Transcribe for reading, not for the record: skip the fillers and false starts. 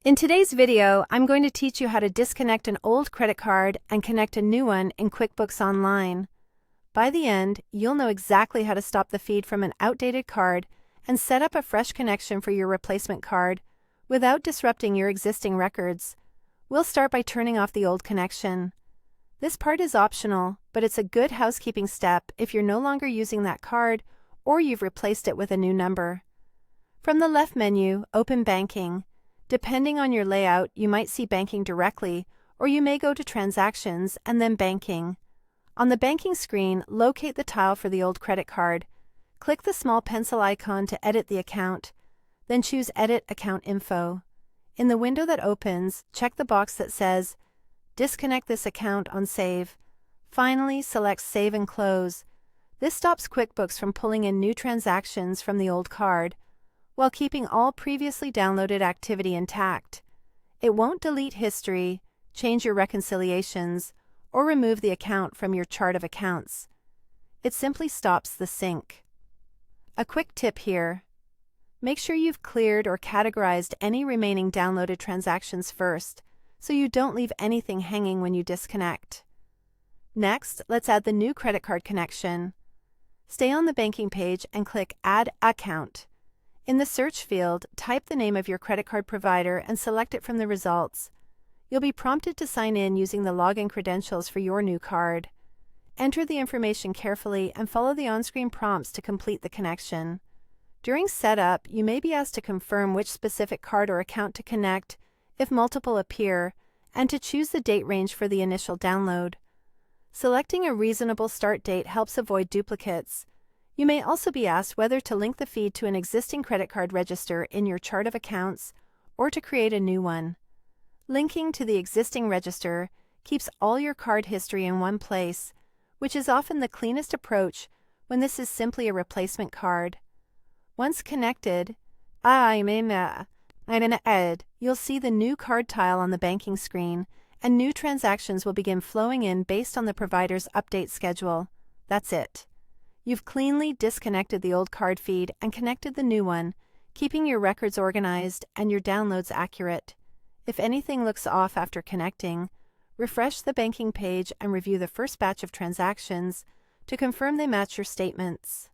In today's video, I'm going to teach you how to disconnect an old credit card and connect a new one in QuickBooks Online. By the end, you'll know exactly how to stop the feed from an outdated card and set up a fresh connection for your replacement card without disrupting your existing records. We'll start by turning off the old connection. This part is optional, but it's a good housekeeping step if you're no longer using that card or you've replaced it with a new number. From the left menu, open Banking. Depending on your layout, you might see Banking directly, or you may go to Transactions and then Banking. On the Banking screen, locate the tile for the old credit card. Click the small pencil icon to edit the account, then choose Edit Account Info. In the window that opens, check the box that says Disconnect this account on Save. Finally, select Save and Close. This stops QuickBooks from pulling in new transactions from the old card, while keeping all previously downloaded activity intact. It won't delete history, change your reconciliations, or remove the account from your chart of accounts. It simply stops the sync. A quick tip here. Make sure you've cleared or categorized any remaining downloaded transactions first, so you don't leave anything hanging when you disconnect. Next, let's add the new credit card connection. Stay on the banking page and click Add Account. In the search field, type the name of your credit card provider and select it from the results. You'll be prompted to sign in using the login credentials for your new card. Enter the information carefully and follow the on-screen prompts to complete the connection. During setup, you may be asked to confirm which specific card or account to connect if multiple appear, and to choose the date range for the initial download. Selecting a reasonable start date helps avoid duplicates. You may also be asked whether to link the feed to an existing credit card register in your chart of accounts or to create a new one. Linking to the existing register keeps all your card history in one place, which is often the cleanest approach when this is simply a replacement card. Once connected, you'll see the new card tile on the banking screen, and new transactions will begin flowing in based on the provider's update schedule. That's it. You've cleanly disconnected the old card feed and connected the new one, keeping your records organized and your downloads accurate. If anything looks off after connecting, refresh the banking page and review the first batch of transactions to confirm they match your statements.